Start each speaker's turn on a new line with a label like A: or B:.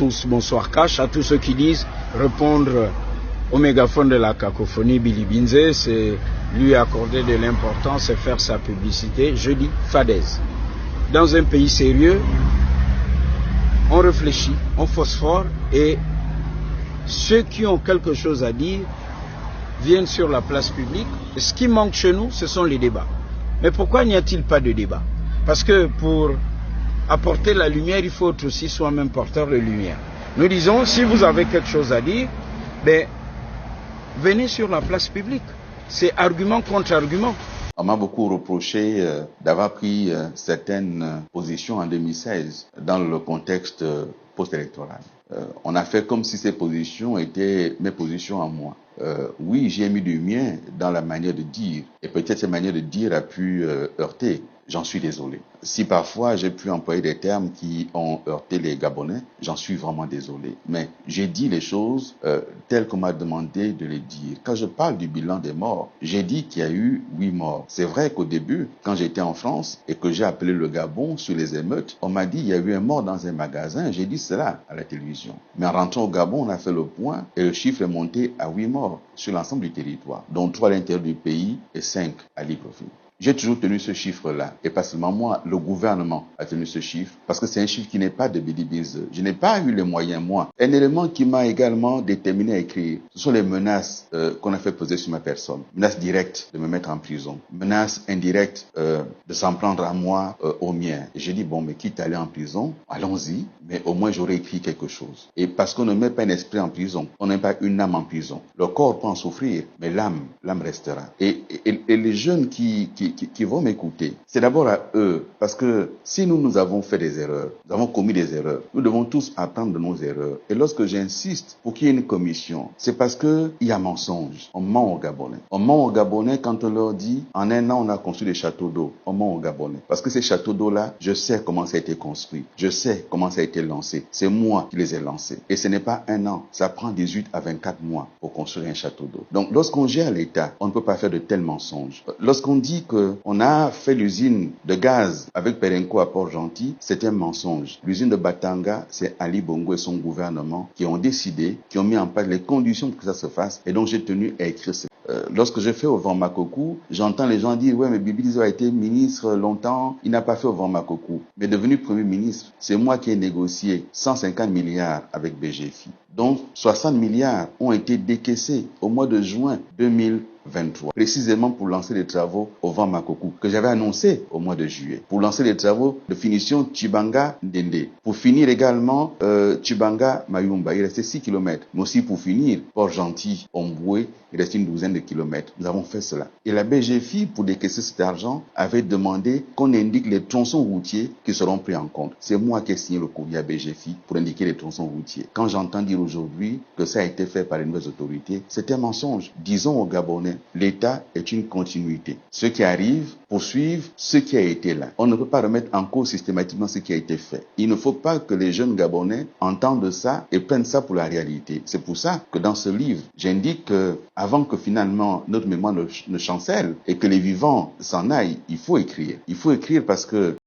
A: tous, bonsoir Cash, à tous ceux qui disent répondre au mégaphone de la cacophonie Billy Binze, c'est lui accorder de l'importance et faire sa publicité. Je dis fadaise. Dans un pays sérieux, on réfléchit, on phosphore et ceux qui ont quelque chose à dire viennent sur la place publique. Et ce qui manque chez nous, ce sont les débats. Mais pourquoi n'y a-t-il pas de débat? Parce que pour apporter la lumière, il faut être aussi soi-même porteur de lumière. Nous disons, si vous avez quelque chose à dire, ben, venez sur la place publique. C'est argument contre argument.
B: On m'a beaucoup reproché d'avoir pris certaines positions en 2016 dans le contexte post-électoral. On a fait comme si ces positions étaient mes positions à moi. Oui, j'ai mis du mien dans la manière de dire, et peut-être cette manière de dire a pu heurter. J'en suis désolé. Si parfois j'ai pu employer des termes qui ont heurté les Gabonais, j'en suis vraiment désolé. Mais j'ai dit les choses telles qu'on m'a demandé de les dire. Quand je parle du bilan des morts, j'ai dit qu'il y a eu 8 morts. C'est vrai qu'au début, quand j'étais en France et que j'ai appelé le Gabon sur les émeutes, on m'a dit qu'il y a eu un mort dans un magasin. J'ai dit cela à la télévision. Mais en rentrant au Gabon, on a fait le point et le chiffre est monté à 8 morts sur l'ensemble du territoire, dont 3 à l'intérieur du pays et 5 à Libreville. J'ai toujours tenu ce chiffre-là, et pas seulement moi, le gouvernement a tenu ce chiffre, parce que c'est un chiffre qui n'est pas de Billy Binze. Je n'ai pas eu les moyens, moi. Un élément qui m'a également déterminé à écrire, ce sont les menaces qu'on a fait peser sur ma personne. Menaces directes de me mettre en prison, menaces indirectes de s'en prendre à moi, aux miens. Et j'ai dit, bon, mais quitte à aller en prison, allons-y, mais au moins j'aurais écrit quelque chose. Et parce qu'on ne met pas un esprit en prison, on ne met pas une âme en prison. Le corps peut en souffrir, mais l'âme restera. Et les jeunes qui vont m'écouter, c'est d'abord à eux, parce que si nous avons fait des erreurs, nous avons commis des erreurs, nous devons tous apprendre de nos erreurs. Et lorsque j'insiste pour qu'il y ait une commission, c'est parce que il y a mensonge. On ment aux Gabonais. On ment aux Gabonais quand on leur dit, en un an, on a construit des châteaux d'eau. On ment aux Gabonais. Parce que ces châteaux d'eau-là, je sais comment ça a été construit. Je sais comment ça a été lancé. C'est moi qui les ai lancés. Et ce n'est pas un an. Ça prend 18 à 24 mois pour construire un château d'eau. Donc, lorsqu'on gère l'État, on ne peut pas faire de tels mensonges. Lorsqu'on dit que on a fait l'usine de gaz avec Perenco à Port-Gentil, c'est un mensonge. L'usine de Batanga, c'est Ali Bongo et son gouvernement qui ont décidé, qui ont mis en place les conditions pour que ça se fasse. Et donc, j'ai tenu à écrire ça. Lorsque je fais au Vent Makokou, j'entends les gens dire, ouais, mais Bibi Binze a été ministre longtemps, il n'a pas fait au Vent Makokou. Mais devenu Premier ministre, c'est moi qui ai négocié 150 milliards avec BGFI. Donc, 60 milliards ont été décaissés au mois de juin 2023, précisément pour lancer les travaux au Vent Makokou, que j'avais annoncé au mois de juillet, pour lancer les travaux de finition Tchibanga-Ndende, pour finir également Tchibanga-Mayumba, il restait 6 km, mais aussi pour finir Port-Gentil-Omboué, il restait une douzaine de kilomètres. Nous avons fait cela. Et la BGFI, pour décaisser cet argent, avait demandé qu'on indique les tronçons routiers qui seront pris en compte. C'est moi qui ai signé le courrier à BGFI pour indiquer les tronçons routiers. Quand j'entends dire aujourd'hui que ça a été fait par les nouvelles autorités, c'est un mensonge. Disons aux Gabonais, l'État est une continuité. Ceux qui arrivent poursuivent ce qui a été là. On ne peut pas remettre en cause systématiquement ce qui a été fait. Il ne faut pas que les jeunes Gabonais entendent ça et prennent ça pour la réalité. C'est pour ça que dans ce livre, j'indique que avant que finalement notre mémoire ne chancelle et que les vivants s'en aillent, il faut écrire. Il faut écrire parce que